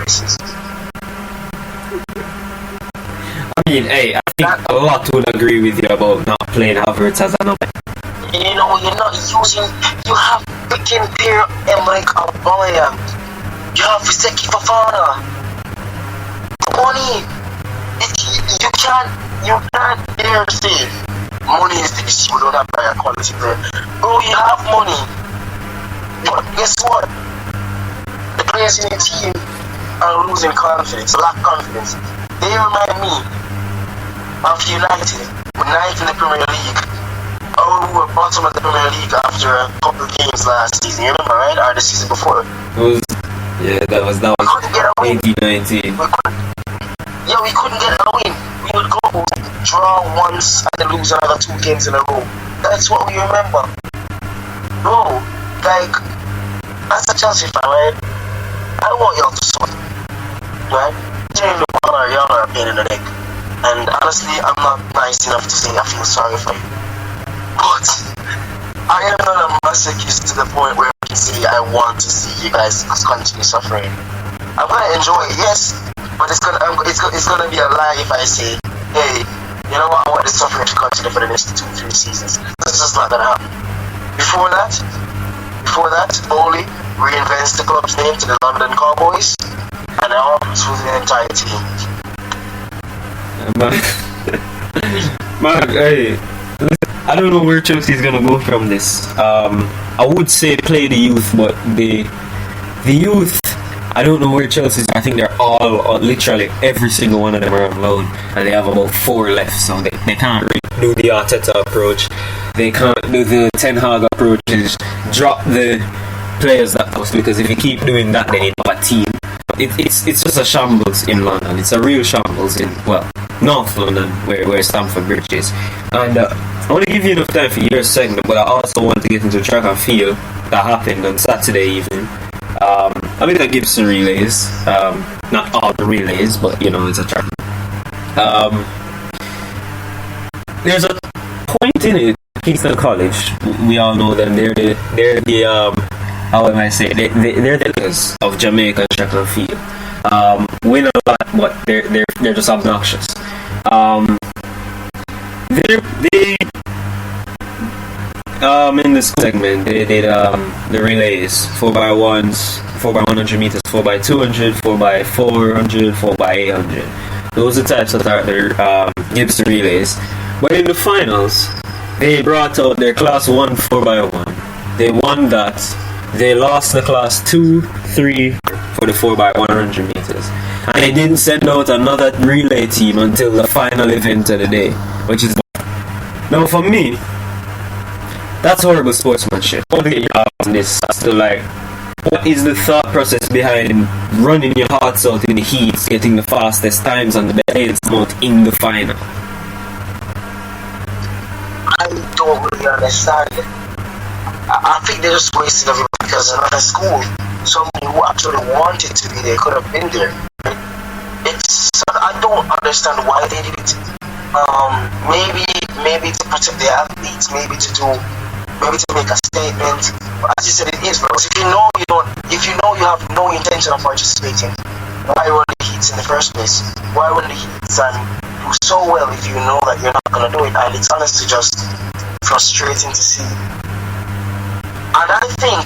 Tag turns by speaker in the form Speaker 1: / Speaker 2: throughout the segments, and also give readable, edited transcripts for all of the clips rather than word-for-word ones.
Speaker 1: races.
Speaker 2: I mean, hey, I think a lot would agree with you about not playing Havertz as a number.
Speaker 1: You know, you're not using. You have freaking Pierre-Emerick Aubameyang. You have Seki Fofana. Money. You can't dare say money is the issue. We don't have higher quality player. Bro, you have money. But guess what? The players in the team are losing confidence, lack confidence. They remind me of United when United in the Premier League. Oh, we were bottom of the Premier League after a couple of games last season. You remember, right? Or the season before?
Speaker 2: That was
Speaker 1: we couldn't get a win.
Speaker 2: 2019.
Speaker 1: We couldn't get a win. We would go draw once and then lose another 2 games in a row. That's what we remember. Bro, like, as a Chelsea fan, right? I want y'all to sort, right? Generally, y'all are a pain in the neck. And honestly, I'm not nice enough to say I feel sorry for you. But I am not a masochist to the point where I can say I want to see you guys continue suffering. I'm gonna enjoy it, yes, but it's gonna be a lie if I say, hey, you know what, I want this suffering to continue for the next 2-3 seasons. That's just not gonna happen. Before that, Bowley reinvents the club's name to the London Cowboys, and now it's with the entire team.
Speaker 2: Mark, hey, I don't know where Chelsea's gonna go from this. I would say play the youth, but the youth, I don't know where Chelsea's. I think they're all literally every single one of them are on loan, and they have about 4 left, so they can't really do the Arteta approach. They can't do the Ten Hag approach, is drop the players that post, because if you keep doing that, then you have a team. It's just a shambles in London. It's a real shambles in, well, North London, where Stamford Bridge is. And I want to give you enough time for your segment, but I also want to get into track and field that happened on Saturday evening. I mean, the Gibson relays, not all the relays, but you know, it's a track. There's a point in it. Kingston College, we all know them. They're the how am I saying? They're the leaders of Jamaica track and field. Win a lot, but they're just obnoxious. They in this segment they did the relays, 4x1s, 4x100 meters, 4x200, 4x400, 4x800. Those are the types of their Gibson relays. But in the finals, they brought out their class 1 4x1. They won that. They lost the class 2, 3 for the 4x100 meters. And they didn't send out another relay team until the final event of the day, which is now for me, that's horrible sportsmanship. I want to get your heart on this as to like, what is the thought process behind running your hearts out in the heats, getting the fastest times and the best amount in the final?
Speaker 1: I don't really understand it. I think they're just wasting everything because another school, somebody who actually wanted to be there could have been there. I don't understand why they did it. Maybe to protect the athletes, maybe to make a statement. But as you said, it is, bro. If you know you have no intention of participating, why run the heats in the first place? Why run the heats and do so well if you know that you're not gonna do it? And it's honestly just frustrating to see. And I think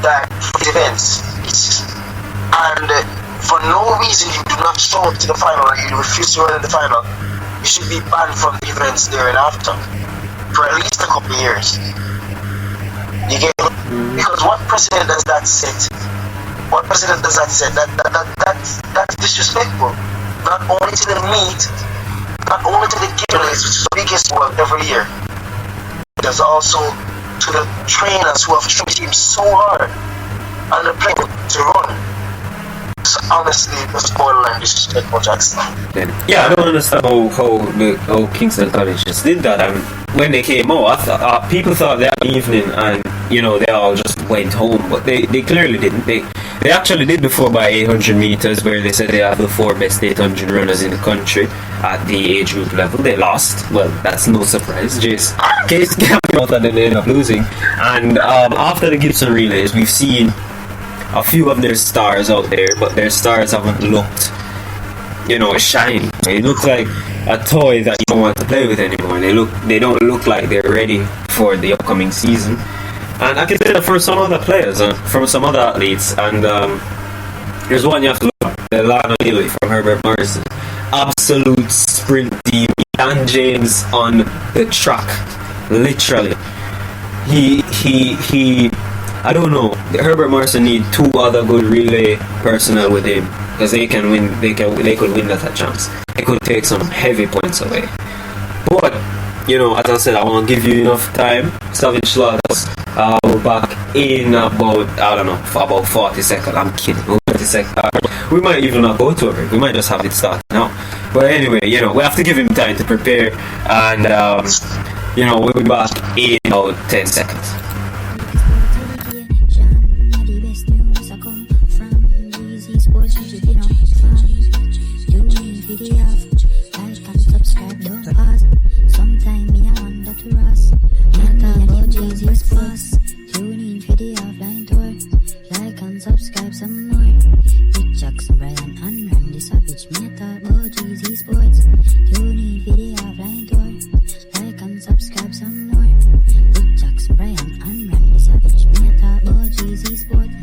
Speaker 1: that for the events, and for no reason you do not show up to the final or you refuse to run in the final, you should be banned from the events there and after for at least a couple of years. You get it? Because what precedent does that set? What precedent does that set? That's disrespectful. Not only to the meet, not only to the giveaways, which is the biggest one every year. There's also to the trainers who have trained teams so hard and the play to run. So honestly, it's borderline disrespectful, Jackson.
Speaker 2: Yeah, I don't understand how Kingston College just did that. And when they came out, I thought people thought that evening, and you know, they all just went home, but they clearly didn't. They actually did the 4x800 meters, where they said they have the 4 best 800 runners in the country at the age group level. They lost. Well, that's no surprise. Case came out and then they ended up losing. And after the Gibson relays, we've seen a few of their stars out there, but their stars haven't looked, shiny. They look like a toy that you don't want to play with anymore. They don't look like they're ready for the upcoming season. And I can say that for some other players, from some other athletes, and there's one you have to look at, the Lana Healy from Herbert Morrison. Absolute sprint team. Dan James on the track, literally. He I don't know. Herbert Morrison need 2 other good relay personnel with him, because they can win. They could win that a chance. They could take some heavy points away. But as I said, I won't give you enough time. Savage Slaughters, we're back in about, I don't know, for about 40 seconds. I'm kidding. 40 seconds. We might even not go to it. We might just have it start now. But anyway, we have to give him time to prepare, and we'll be back in about 10 seconds.
Speaker 3: Subscribe some more. Big Jackson, Brian, and Randy Savage. Me talk about Jeezy Sports. Tune in video offline tour. Like and subscribe some more. Big Jackson, Brian, and Randy Savage. Me talk about Jeezy Sports.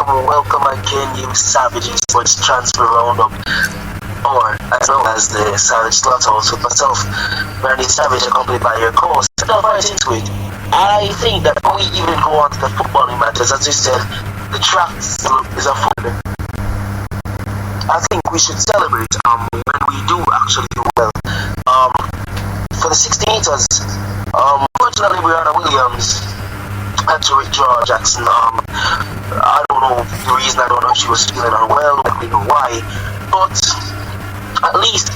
Speaker 1: Welcome again, you Savage Sports Transfer Roundup, or as known as the Savage Slaughterhouse, with myself, Randy Savage, accompanied by your co-host. Now, right into it, I think that when we even go on to the footballing matters, as you said, the track is a football. I think we should celebrate when we do actually do well. For the 60 meters, fortunately, Brianna Williams had to withdraw Jackson. I don't know the reason. I don't know if she was feeling unwell. I don't know why. But at least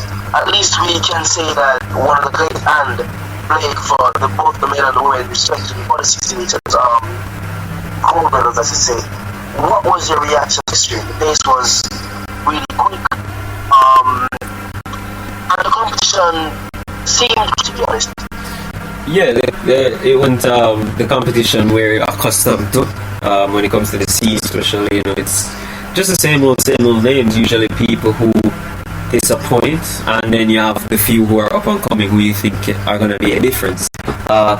Speaker 1: we can say that one of the great and Blake for both the men and the women, respectively, for the 60 meters gold medals, as you say. What was your reaction to this stream? The pace was really quick, and the competition seemed, to be honest.
Speaker 2: Yeah, it went the competition we're accustomed to when it comes to the sea, especially. It's just the same old names. Usually people who disappoint, and then you have the few who are up and coming who you think are going to be a difference.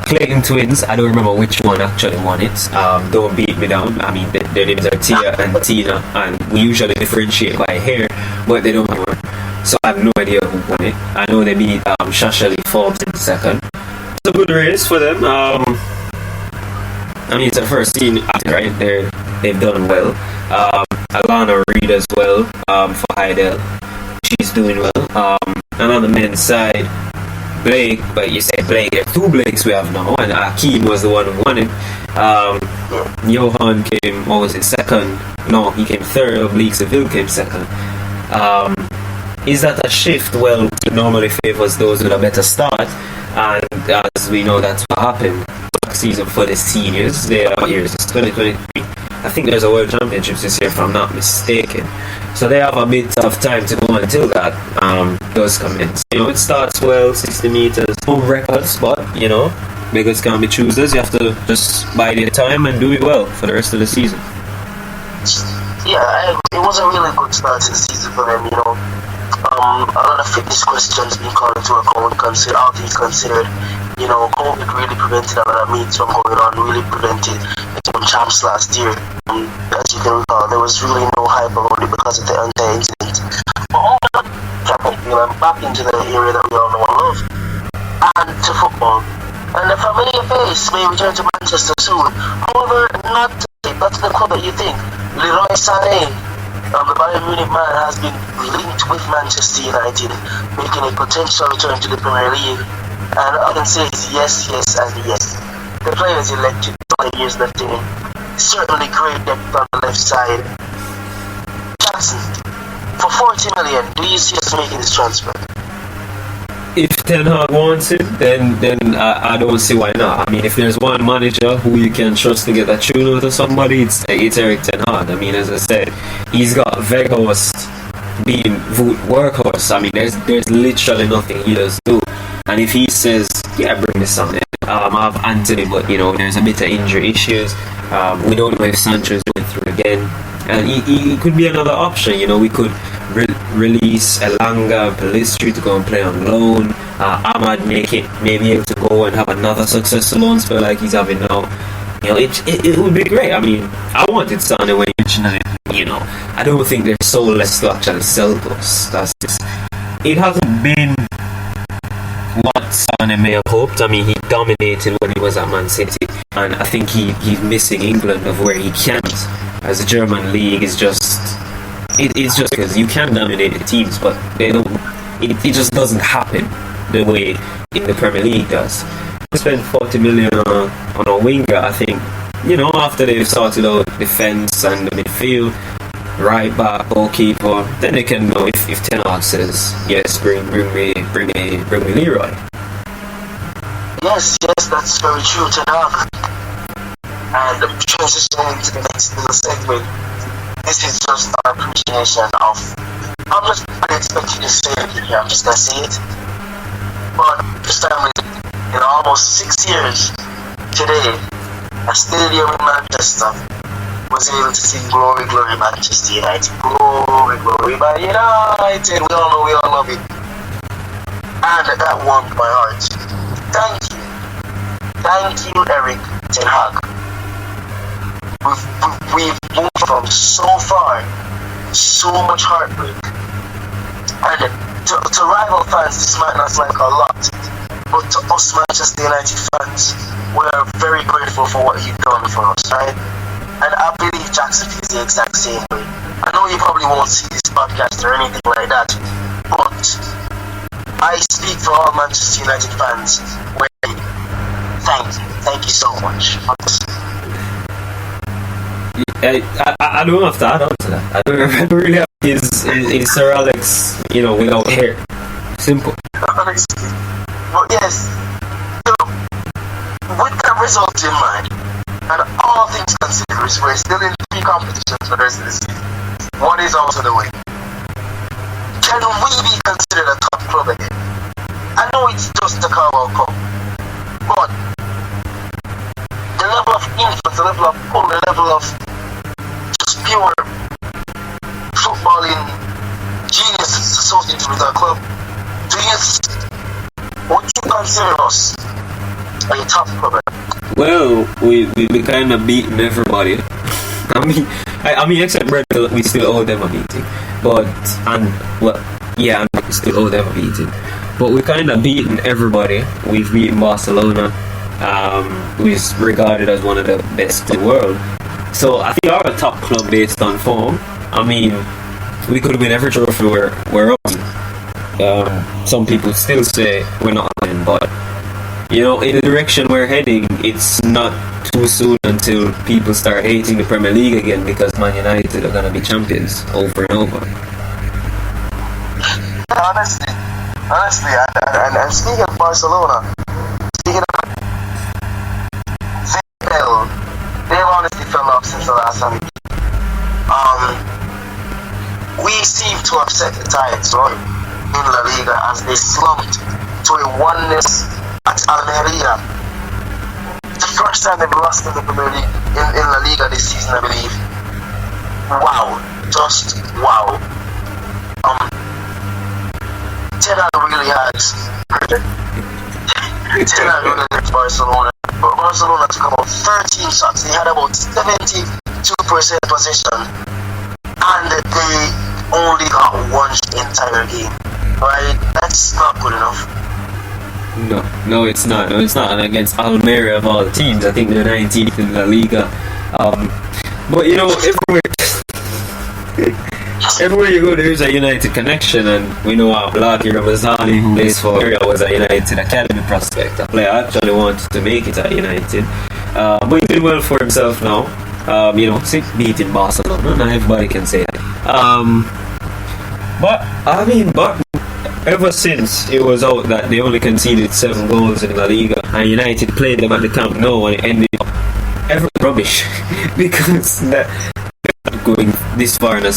Speaker 2: Clayton Twins, I don't remember which one actually won it. Don't beat me down. I mean, their names are Tia and Tina, and we usually differentiate by hair, but they don't have one. So I have no idea who won it. I know they beat Shashali Fulton second. It's a good race for them. I mean, it's the first team, right? They've done well. Alana Reid as well for Heidel. She's doing well. And on the men's side, Blake, but you say Blake, there are 2 Blakes we have now, and Akeem was the one who won it. Johan came, what was it, second? No, he came third. Oblique Seville came second. Is that a shift? Well, it normally favors those with a better start, and as we know, that's what happened last season for the seniors. They are years, it's 2023. I think there's a World Championships this year, if I'm not mistaken. So they have a bit of time to go until that does commence. It starts well, 60 meters, home records, but beggars can't be choosers. You have to just bide your time and do it well for the rest of the season.
Speaker 1: Yeah, it was a really good start to the season for them. A lot of fitness questions being called into account, all things considered. COVID really prevented a lot of meets from going on, really prevented the team champs last year. As you can recall, there was really no hype around it because of the entire incident. But I'm back into the area that we all know and love, and to football. And the familiar face may return to Manchester soon. However, not that's the club that you think. Leroy Sané, the Bayern Munich man, has been linked with Manchester United, making a potential return to the Premier League. And all I can say is yes, and yes. The players elected, 20 years left in him. Certainly great depth on the left side. Jackson, for 40 million, do you see us making this transfer?
Speaker 2: if Ten Hag wants it, then I don't see why not. I mean, if there's one manager who you can trust to get a tune out of somebody, it's Eric Ten Hag. I mean, as I said, he's got Weghorst being workhorse. I mean, there's literally nothing he does do. And if he says, yeah, bring this on, I have Anthony, but there's a bit of injury issues. We don't know if Sancho's going through again, and he could be another option. We could release Elanga and Pellistri to go and play on loan. Ahmad maybe able to go and have another successful loan spell like he's having now. It would be great. I mean, I wanted Sane when originally. I don't think they're soulless to actually sell those. It hasn't been what Sane may have hoped. I mean, he dominated when he was at Man City, and I think he's missing England of where he can't. As the German league is just, it's just because you can dominate the teams, but they don't. It just doesn't happen the way in the Premier League does. Spend 40 million on a winger. I think after they've sorted out defense and the midfield, right back, goalkeeper, then they can know if Ten Hag says yes, bring me Leroy.
Speaker 1: Yes, that's very true, Ten Hag. And transitioning into the next little segment, this is just our appreciation of. I'm just unexpected to say it here. I'm just gonna say it. But this time, in almost 6 years, today, a stadium in Manchester was able to sing "Glory, Glory, Manchester United." Glory, glory, Man United. We all love it, and that warmed my heart. Thank you, Eric Ten Hag. We've moved from so far, so much heartbreak, and to rival fans, this might not like a lot, but to us Manchester United fans, we are very grateful for what you've done for us, right? And I believe Jackson feels the exact same way. I know you probably won't see this podcast or anything like that, but I speak for all Manchester United fans. Thank you so much.
Speaker 2: I don't have to add on to that. I don't really have his Sir Alex, without hair. Simple.
Speaker 1: But yes, with that result in mind, and all things considered, we're still in 3 competitions for the rest of the season. One is out of the way. Can we be considered a top club again? I know it's just the CARABAO Cup, but the level of influence, the level of pull, the level of just pure footballing genius associated with our club, would you consider us a top club?
Speaker 2: Well, we kind of beaten everybody. I mean, except Brentford, we still owe them a beating. We still owe them a beating. But we kind of beaten everybody. We've beaten Barcelona, who's regarded as one of the best in the world. So I think we are a top club based on form. I mean, we could win every trophy we're up. Some people still say we're not winning, but in the direction we're heading, it's not too soon until people start hating the Premier League again because Man United are gonna be champions over and over.
Speaker 1: Honestly, and speaking of Barcelona, they've honestly fell off since the last time. We seem to have set the tides right in La Liga as they slumped to a oneness at Almeria. The first time they've lost in the Premier League in La Liga this season, I believe. Wow, just wow. Ten Hag really has Ten Hag really left Barcelona. But Barcelona took about 13 shots. They had about 72% possession, and they only got one entire game. Right? That's not good enough.
Speaker 2: No, it's not. And against Almeria of all teams, I think they're 19th in La Liga. But everywhere you go, there's a United connection, and we know Blackie Ramazani, who plays for Area, was a United Academy prospect. A player actually wanted to make it at United, but he did well for himself now. Beating Barcelona, not everybody can say that. But ever since it was out that they only conceded 7 goals in La Liga, and United played them at the Camp Nou, and it ended up every rubbish because that going this far in a